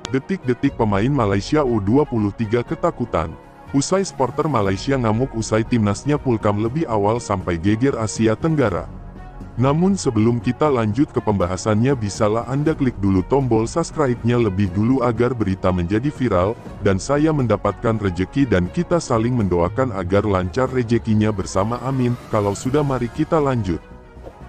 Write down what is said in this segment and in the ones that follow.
Detik-detik pemain Malaysia U23 ketakutan. Usai supporter Malaysia ngamuk usai timnasnya pulkam lebih awal sampai geger Asia Tenggara. Namun sebelum kita lanjut ke pembahasannya, bisalah Anda klik dulu tombol subscribe-nya lebih dulu agar berita menjadi viral, dan saya mendapatkan rejeki dan kita saling mendoakan agar lancar rejekinya bersama, amin. Kalau sudah, mari kita lanjut.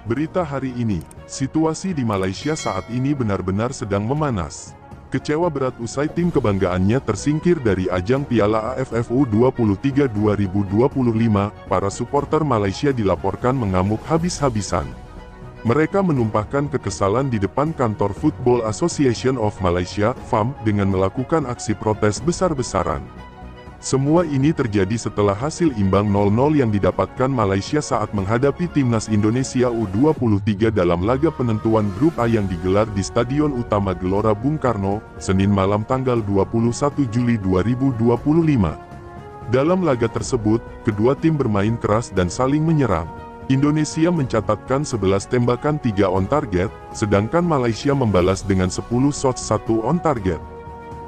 Berita hari ini, situasi di Malaysia saat ini benar-benar sedang memanas. Kecewa berat usai tim kebanggaannya tersingkir dari ajang Piala AFF U23 2025, para supporter Malaysia dilaporkan mengamuk habis-habisan. Mereka menumpahkan kekesalan di depan kantor Football Association of Malaysia, FAM, dengan melakukan aksi protes besar-besaran. Semua ini terjadi setelah hasil imbang 0-0 yang didapatkan Malaysia saat menghadapi timnas Indonesia U23 dalam laga penentuan grup A yang digelar di Stadion Utama Gelora Bung Karno, Senin malam tanggal 21 Juli 2025. Dalam laga tersebut, kedua tim bermain keras dan saling menyerang. Indonesia mencatatkan 11 tembakan 3 on target, sedangkan Malaysia membalas dengan 10 shots 1 on target.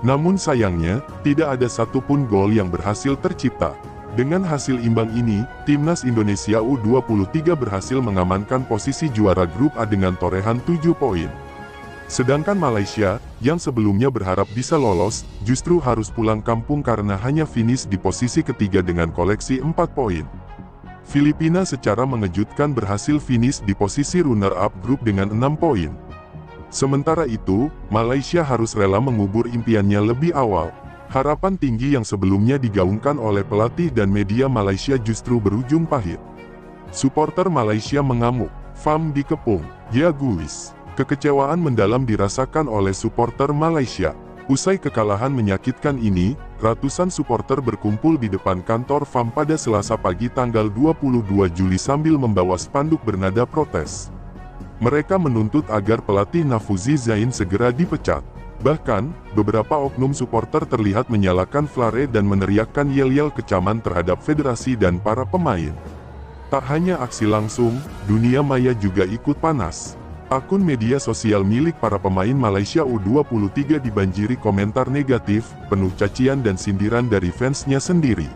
Namun sayangnya, tidak ada satupun gol yang berhasil tercipta. Dengan hasil imbang ini, timnas Indonesia U23 berhasil mengamankan posisi juara grup A dengan torehan 7 poin. Sedangkan Malaysia, yang sebelumnya berharap bisa lolos, justru harus pulang kampung karena hanya finish di posisi ketiga dengan koleksi 4 poin. Filipina secara mengejutkan berhasil finish di posisi runner-up grup dengan 6 poin. Sementara itu, Malaysia harus rela mengubur impiannya lebih awal. Harapan tinggi yang sebelumnya digaungkan oleh pelatih dan media Malaysia justru berujung pahit. Supporter Malaysia mengamuk, FAM dikepung, ya guys. Kekecewaan mendalam dirasakan oleh supporter Malaysia. Usai kekalahan menyakitkan ini, ratusan supporter berkumpul di depan kantor FAM pada Selasa pagi tanggal 22 Juli sambil membawa spanduk bernada protes. Mereka menuntut agar pelatih Nafuzi Zain segera dipecat. Bahkan, beberapa oknum supporter terlihat menyalakan flare dan meneriakkan yel-yel kecaman terhadap federasi dan para pemain. Tak hanya aksi langsung, dunia maya juga ikut panas. Akun media sosial milik para pemain Malaysia U23 dibanjiri komentar negatif, penuh cacian dan sindiran dari fansnya sendiri.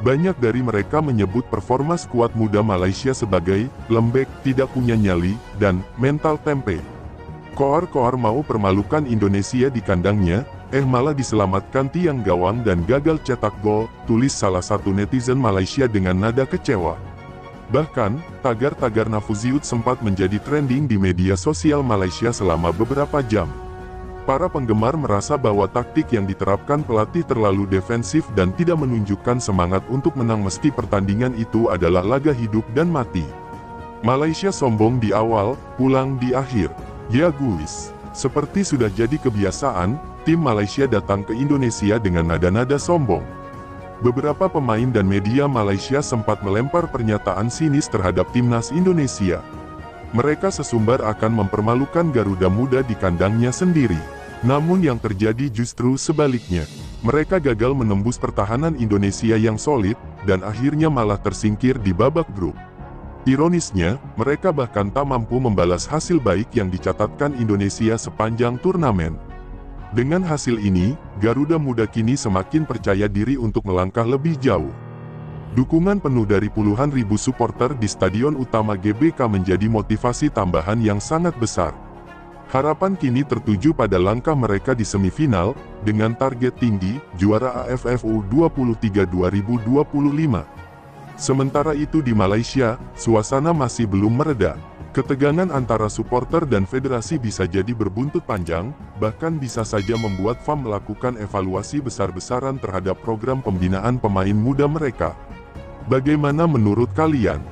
Banyak dari mereka menyebut performa skuad muda Malaysia sebagai lembek, tidak punya nyali, dan mental tempe. Koar-koar mau permalukan Indonesia di kandangnya, malah diselamatkan tiang gawang dan gagal cetak gol, tulis salah satu netizen Malaysia dengan nada kecewa. Bahkan, tagar-tagar Nafuziut sempat menjadi trending di media sosial Malaysia selama beberapa jam. Para penggemar merasa bahwa taktik yang diterapkan pelatih terlalu defensif dan tidak menunjukkan semangat untuk menang meski pertandingan itu adalah laga hidup dan mati. Malaysia sombong di awal, pulang di akhir. Ya guys, seperti sudah jadi kebiasaan, tim Malaysia datang ke Indonesia dengan nada-nada sombong. Beberapa pemain dan media Malaysia sempat melempar pernyataan sinis terhadap timnas Indonesia. Mereka sesumbar akan mempermalukan Garuda Muda di kandangnya sendiri. Namun yang terjadi justru sebaliknya. Mereka gagal menembus pertahanan Indonesia yang solid, dan akhirnya malah tersingkir di babak grup. Ironisnya, mereka bahkan tak mampu membalas hasil baik yang dicatatkan Indonesia sepanjang turnamen. Dengan hasil ini, Garuda Muda kini semakin percaya diri untuk melangkah lebih jauh. Dukungan penuh dari puluhan ribu supporter di Stadion Utama GBK menjadi motivasi tambahan yang sangat besar. Harapan kini tertuju pada langkah mereka di semifinal, dengan target tinggi, juara AFF U23 2025. Sementara itu di Malaysia, suasana masih belum mereda. Ketegangan antara supporter dan federasi bisa jadi berbuntut panjang, bahkan bisa saja membuat FAM melakukan evaluasi besar-besaran terhadap program pembinaan pemain muda mereka. Bagaimana menurut kalian?